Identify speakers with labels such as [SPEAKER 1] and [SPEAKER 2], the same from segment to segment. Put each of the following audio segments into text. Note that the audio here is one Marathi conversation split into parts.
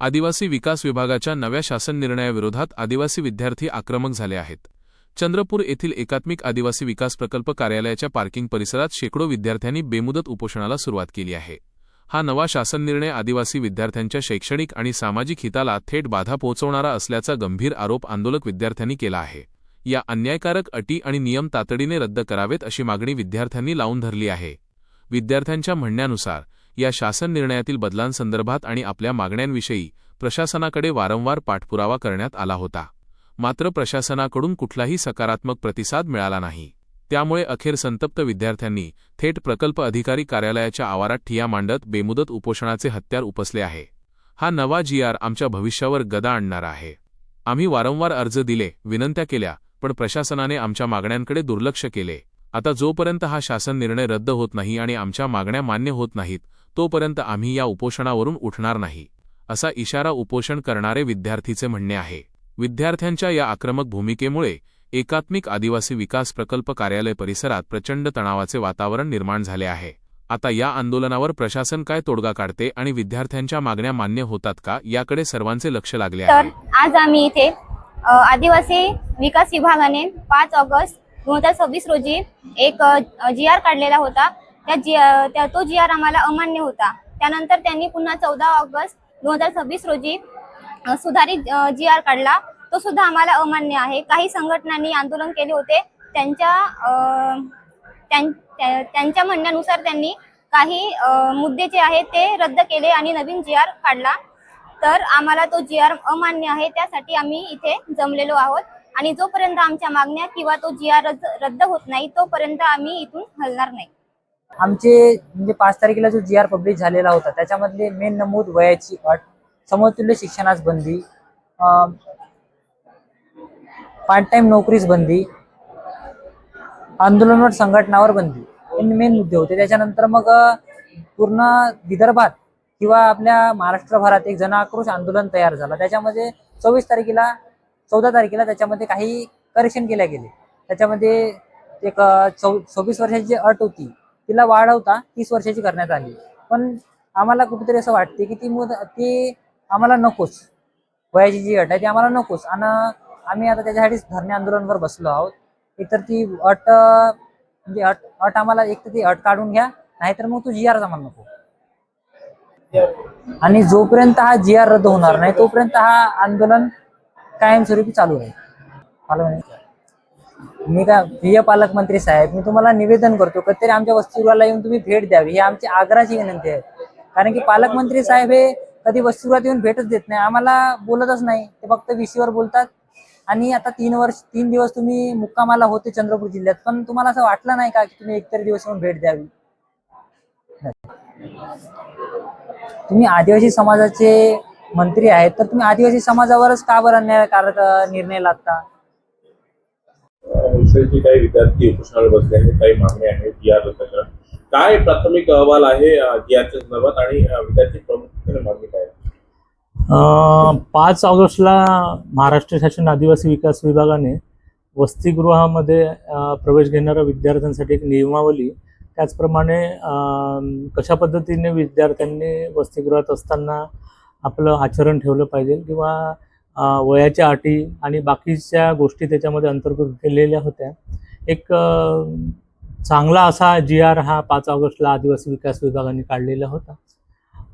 [SPEAKER 1] आदिवासी विकास विभागाच्या नव्या शासन निर्णयाविरोधात आदिवासी विद्यार्थी आक्रमक झाले आहेत। चंद्रपूर येथील एकात्मिक आदिवासी विकास प्रकल्प कार्यालयाच्या पार्किंग परिसरात शेकडो विद्यार्थ्यांनी बेमुदत उपोषणाला सुरुवात केली आहे। हा नवा शासन निर्णय आदिवासी विद्यार्थ्यांच्या शैक्षणिक आणि सामाजिक हिताला थेट बाधा पोहोचवणारा असल्याचा गंभीर आरोप आंदोलक विद्यार्थ्यांनी केला आहे। या अन्यायकारक अटी आणि नियम तातडीने रद्द करावेत अशी मागणी विद्यार्थ्यांनी लावून धरली आहे। विद्यार्थ्यांच्या म्हणण्यानुसार या शासन निर्णयातील बदलांसंदर्भात आणि आपल्या मागण्यांविषयी प्रशासनाकडे वारंवार पाठपुरावा करण्यात आला होता, मात्र प्रशासनाकडून कुठलाही सकारात्मक प्रतिसाद मिळाला नाही। त्यामुळे अखेर संतप्त विद्यार्थ्यांनी थेट प्रकल्प अधिकारी कार्यालयाच्या आवारात ठिय्या मांडत बेमुदत उपोषणाचे हत्यार उपसले आहे। हा नवा GR आमच्या भविष्यावर गदा आणणारा आहे। आम्ही वारंवार अर्ज दिले, विनंत्या केल्या, पण प्रशासनाने आमच्या मागण्यांकडे दुर्लक्ष केले। आता जोपर्यंत हा शासन निर्णय रद्द होत नाही आणि आमच्या मागण्या मान्य होत नाहीत, तोपर्यंत आम्ही या उपोषणावरून उठणार नाही, असा इशारा उपोषण करणारे विद्यार्थीचे म्हणणे आहे। विद्यार्थ्यांच्या या आक्रमक भूमिकेमुळे एकात्मिक आदिवासी विकास प्रकल्प कार्यालय परिसरात प्रचंड तणावाचे वातावरण निर्माण झाले आहे। आता या आंदोलनावर प्रशासन काय तोडगा काढते आणि विद्यार्थ्यांच्या मागण्या मान्य होतात का, याकडे सर्वांचे लक्ष लागले आहे।
[SPEAKER 2] तर आज आम्ही इथे आदिवासी विकास विभागाने 5 ऑगस्ट 2026 रोजी एक GR काढलेला होता। तो GR आम्हाला अमान्य होता। त्यानंतर त्यांनी पुन्हा 14 ऑगस्ट 2026 रोजी सुधारित GR काढला, तो सुद्धा आम्हाला अमान्य आहे। काही संघटनांनी आंदोलन केले होते, त्यांच्या म्हणण्यानुसार त्यांनी काही मुद्दे जे आहेत ते रद्द केले आणि नवीन GR काढला। तर आम्हाला तो GR अमान्य आहे, त्यासाठी आम्ही इथे जमलेलो आहोत आणि जोपर्यंत आमच्या मागण्या किंवा तो GR रद्द होत नाही तोपर्यंत आम्ही इथून हलणार नाही।
[SPEAKER 3] आमचे म्हणजे 5 तारखेला जो GR पब्लिश झालेला होता त्याच्यामध्ये मेन नमूद वयाची अट, समतुल्य शिक्षणास बंदी, पार्ट टाइम नोकरीस बंदी, आंदोलनवर संघटनावर बंदी हे मेन मुद्दे होते। त्याच्यानंतर मग पूर्ण विदर्भात किंवा आपल्या महाराष्ट्रभरात एक जनाक्रोश आंदोलन तयार झाला। त्याच्यामध्ये 14 तारखेला त्याच्यामध्ये काही करेक्शन केल्या गेले। त्याच्यामध्ये एक 26 वर्षाची जी अट होती तिला वाढवता 30 वर्षाची करण्यात आली, पण आम्हाला कुठेतरी असं वाटते की ती आम्हाला नकोच, वयाची जी अट आहे ती आम्हाला नकोच आणि आम्ही आता त्याच्यासाठीच धरणे आंदोलनावर बसलो आहोत। एकतर ती अट म्हणजे अट आम्हाला एक तर ती अट काढून घ्या, नाहीतर मग तो GR आम्हाला नको। आणि जोपर्यंत हा GR रद्द होणार नाही तोपर्यंत हा आंदोलन कायमस्वरूपी चालू राहील। मी काय प्रिय पालकमंत्री साहेब, मी तुम्हाला निवेदन करतो कधीतरी आमच्या वसतिगृहाला येऊन तुम्ही भेट द्यावी, ही आमची आग्रहाची विनंती आहे। कारण की पालकमंत्री साहेब हे कधी वसतिगृहात येऊन भेटच देत नाही, आम्हाला बोलतच नाही, ते फक्त VC बोलतात। आणि आता 3 दिवस तुम्ही मुक्कामाला होते चंद्रपूर जिल्ह्यात, पण तुम्हाला असं वाटलं नाही का की तुम्ही एकतरी दिवस येऊन भेट द्यावी? तुम्ही आदिवासी समाजाचे मंत्री आहेत, तर तुम्ही आदिवासी समाजावरच का बरं अन्यायकारक निर्णय लादता?
[SPEAKER 4] काही विद्यार्थी उपोषणाला बसले आहेत, काही मागण्या आहेत GR रद्द करा। काय प्राथमिक अहवाल आहे GRच्या संदर्भात आणि विद्यार्थी प्रमुख मागणी काय?
[SPEAKER 5] 5 ऑगस्टला महाराष्ट्र शासन आदिवासी विकास विभागाने वसतिगृहामध्ये प्रवेश घेणाऱ्या विद्यार्थ्यांसाठी एक नियमावली, त्याचप्रमाणे कशा पद्धतीने विद्यार्थ्यांनी वसतिगृहात असताना आपलं आचरण ठेवलं पाहिजे किंवा वयाच्या अटी आणि बाकीच्या गोष्टी त्याच्यामध्ये अंतर्भूत केलेल्या होत्या। एक चांगला असा GR हा 5 ऑगस्टला आदिवासी विकास विभागाने काढलेला होता,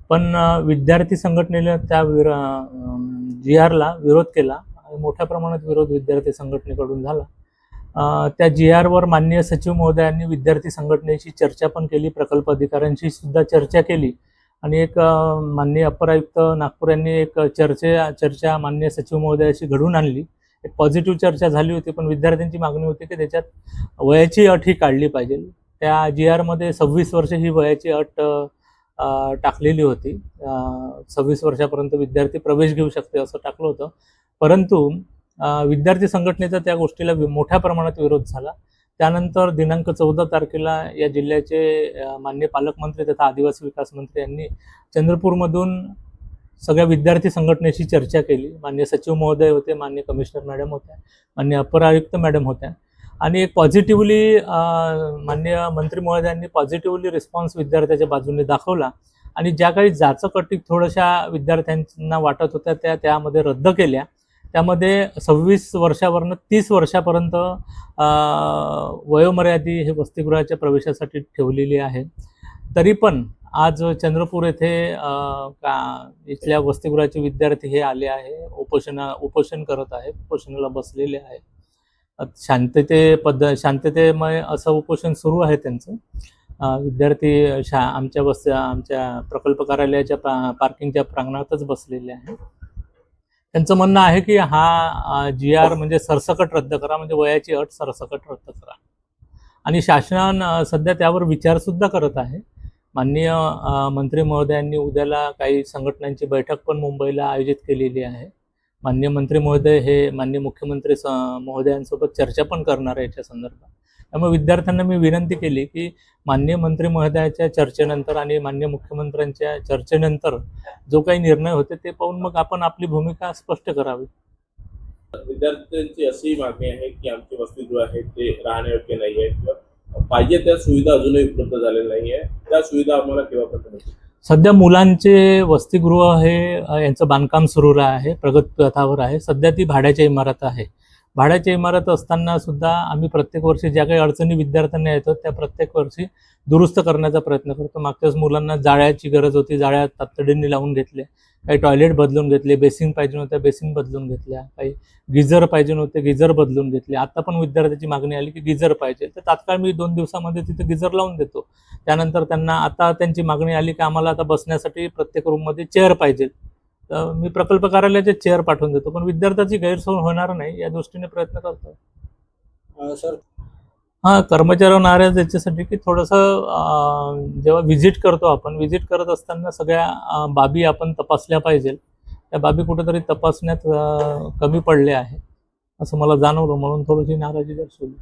[SPEAKER 5] पण विद्यार्थी संघटनेने त्या GRला विरोध केला आणि मोठ्या प्रमाणात विरोध विद्यार्थी संघटनेकडून झाला। त्या GRवर माननीय सचिव महोदयांनी विद्यार्थी संघटनेशी चर्चा पण केली, प्रकल्प अधिकाऱ्यांशी सुद्धा चर्चा केली आणि एक माननीय अपर आयुक्त नागपूर यांनी एक चर्चा माननीय सचिव महोदयाशी घडवून आणली। एक पॉझिटिव्ह चर्चा झाली होती, पण विद्यार्थ्यांची मागणी होती की त्याच्यात वयाची अट ही काढली पाहिजे। त्या GRमध्ये 26 वर्ष ही वयाची अट टाकलेली होती। 26 वर्षापर्यंत विद्यार्थी प्रवेश घेऊ शकते असं टाकलं होतं, परंतु विद्यार्थी संघटनेचा त्या गोष्टीला मोठ्या प्रमाणात विरोध झाला। त्यानंतर दिनांक 14 तारखेला या जिल्ह्याचे माननीय पालकमंत्री तथा आदिवासी विकास मंत्री यांनी चंद्रपूरमधून सगळ्या विद्यार्थी संघटनेशी चर्चा केली। माननीय सचिव महोदय होते, माननीय कमिशनर मॅडम होत्या, माननीय अपर आयुक्त मॅडम होत्या आणि एक पॉझिटिव्हली माननीय मंत्री महोदयांनी पॉझिटिव्हली रिस्पॉन्स विद्यार्थ्याच्या बाजूने दाखवला आणि ज्या काही जाचक थोड्याशा विद्यार्थ्यांना वाटत होत्या त्या त्यामध्ये रद्द केल्या. त्यामध्ये 26 वर्षावरनं 30 वर्षापर्यंत वयोमर्यादा हे वसतिगृहाच्या प्रवेशासाठी ठेवलेली आहे. तरी पण आज चंद्रपूर येथे इथल्या वसतिगृहाचे विद्यार्थी हे आले आहे, उपोषण करत आहे, उपोषणाला बसलेले आहे. शांततेमय असं उपोषण सुरू आहे त्यांचं. विद्यार्थी आमच्या प्रकल्प कार्यालयाच्या पार्किंगच्या प्रांगणातच बसलेले आहे. त्यांचं म्हणणं आहे की हा GR म्हणजे सरसकट रद्द करा, म्हणजे वयाची अट सरसकट रद्द करा. आणि शासन सध्या त्यावर विचारसुद्धा करत आहे. माननीय मंत्री महोदयांनी उद्याला काही संघटनांची बैठक पण मुंबईला आयोजित केलेली आहे. माननीय मंत्री महोदय हे माननीय मुख्यमंत्री महोदयांसोबत चर्चा पण करणार आहे याच्या संदर्भात. त्यामुळे विद्यार्थ्यांना मी विनंती केली की माननीय मंत्री महोदयाच्या चर्चेनंतर आणि माननीय मुख्यमंत्र्यांच्या चर्चेनंतर जो काही निर्णय होते ते पाहून मग आपण आपली भूमिका स्पष्ट करावी.
[SPEAKER 4] विद्यार्थ्यांची अशी मागणी आहे की आमचे वसतिगृह आहेत ते राहण्यायोग्य नाही आहे किंवा पाहिजे त्या सुविधा अजूनही उपलब्ध झालेल्या नाही आहे. त्या सुविधा आम्हाला केव्हापर्यंत मिळतील?
[SPEAKER 5] सध्या मुलांचे वसतिगृह हे यांचं बांधकाम सुरू आहे, प्रगतपथावर आहे. सध्या ती भाड्याची इमारत आहे. भाड्याची इमारत असताना सुद्धा आम्ही प्रत्येक वर्षी ज्या काही अडचणी विद्यार्थ्यांना येतात त्या प्रत्येक वर्षी दुरुस्त करण्याचा प्रयत्न करतो. मागच्याच मुलांना जाळ्याची गरज होती, जाळ्या तातडीने लावून घेतल्या. काही टॉयलेट बदलून घेतले, बेसिन पाहिजे नव्हत्या बेसिन बदलून घेतल्या, काही गिझर पाहिजे नव्हते गिझर बदलून घेतले. आता पण विद्यार्थ्याची मागणी आली की गिझर पाहिजे, तर तात्काळ मी 2 दिवसामध्ये तिथे गिझर लावून देतो. त्यानंतर त्यांना आता त्यांची मागणी आली की आम्हाला आता बसण्यासाठी प्रत्येक रूममध्ये चेअर पाहिजे, तर मी प्रकल्प कार्यालयाचे चेअर पाठवून देतो. पण विद्यार्थ्याची गैरसोय होणार नाही या दृष्टीने प्रयत्न करतो.
[SPEAKER 3] सर
[SPEAKER 5] कर्मचारी नाराज याच्यासाठी की थोडंसं जेव्हा व्हिजिट करतो आपण, व्हिजिट करत असताना सगळ्या बाबी आपण तपासल्या पाहिजे. त्या बाबी कुठेतरी तपासण्यात कमी पडल्या आहे असं मला जाणवलं, म्हणून थोडीशी नाराजी दर्शवली.